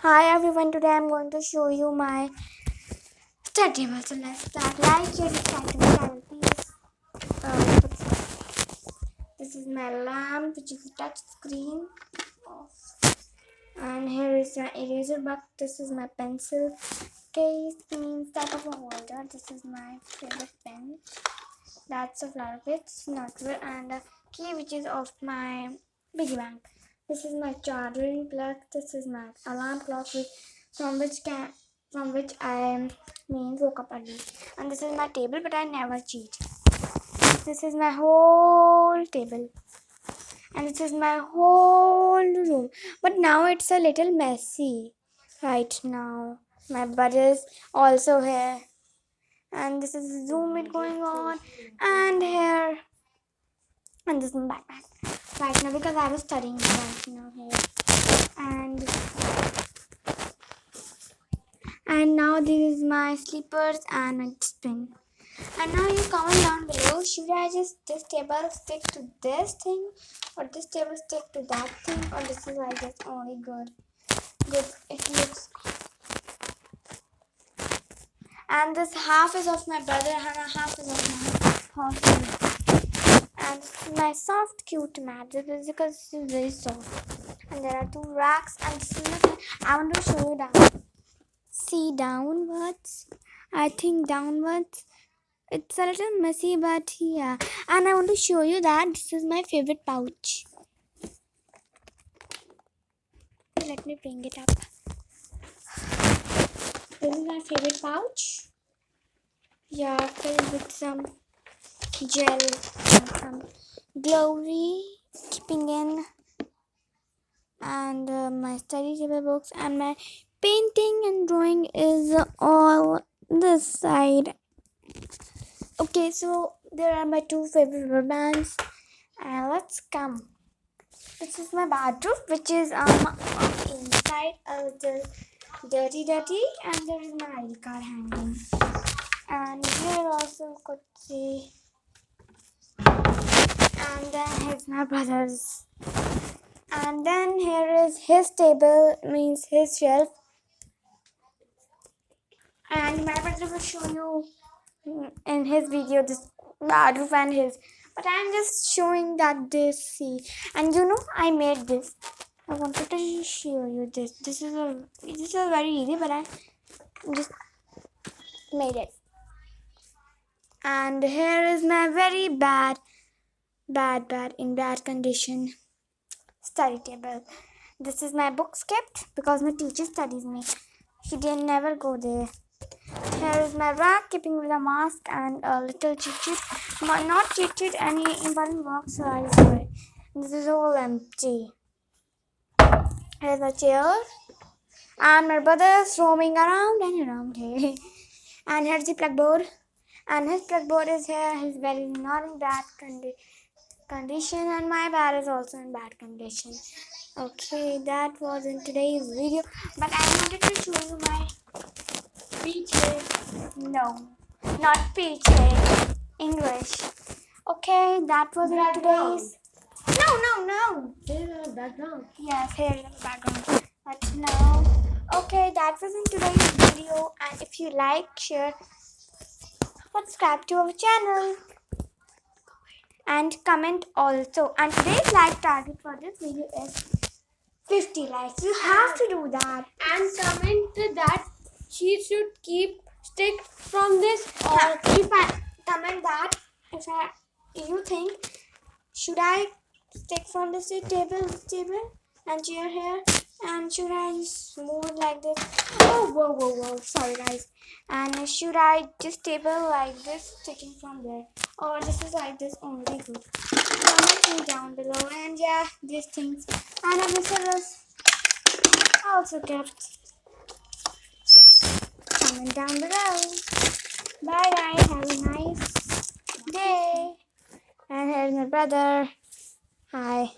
Hi everyone, today I'm going to show you my study table. So let's start. Like, share, subscribe to my channel, please. This is my lamp, which is a touch screen. And here is my eraser box. This is my pencil case, means type of a holder. This is my favorite pen. That's a flower bits, not real, and a key which is of my piggy bank. This is my charging plug. This is my alarm clock, from which I woke up early. And this is my table, but I never cheat. This is my whole table, and this is my whole room. But now it's a little messy. Right now, my bed is also here, and this is Zoom it going on, and here. And this is my backpack right now because I was studying right now here. And now this is my slippers and my dustbin. And now you comment down below, should I just this table stick to this thing, or this table stick to that thing, or this is like just only good. It looks. And this half is of my brother and half is of my husband. And this is my soft cute mat. This is because this is very soft. And there are two racks, and this is I want to show you down. See, downwards. I think downwards. It's a little messy, but yeah. And I want to show you that this is my favorite pouch. Let me bring it up. This is my favorite pouch. Yeah, filled with some gel and some glory keeping in, and my study table books, and my painting and drawing is all this side. Okay, so there are my two favorite rubber bands, and let's come. This is my bathroom, which is inside a little dirty, and there is my ID card hanging. And here also could see. And then here's my brother's. And then here is his table, means his shelf. And my brother will show you in his video this bathroom and his. But I'm just showing that this, see. And I made this. I wanted to show you this. This is very easy, but I just made it. And here is my very bad in bad condition study table. This is my books kept because my teacher studies me. She didn't never go there. Here is my rack keeping with a mask and a little cheat sheet. Not cheat sheet, any important work, so I do it. This is all empty. Here's a chair. And my brother is roaming around and around here. And here's the blackboard. And his blackboard is here. His bed is not in bad condition, and my bed is also in bad condition. Okay, that was in today's video. But I wanted to show you my peaches. No, not peaches. English. Okay, that was in today's. No. Here is the background. Yes, here is the background. But now, okay, that was in today's video. And if you like, share, subscribe to our channel, and comment also. And today's like target for this video is 50 likes. You have to do that. And comment that she should keep stick from this, or If I comment that, you think should I stick from this table and chair here, and should I just move it like this? Oh, whoa, sorry guys. And should I just table like this, sticking from there, or this is like this only good? Comment me down below. And yeah, these things. And I was also kept. Comment down below. Bye guys, have a nice day. And here's my brother. Hi.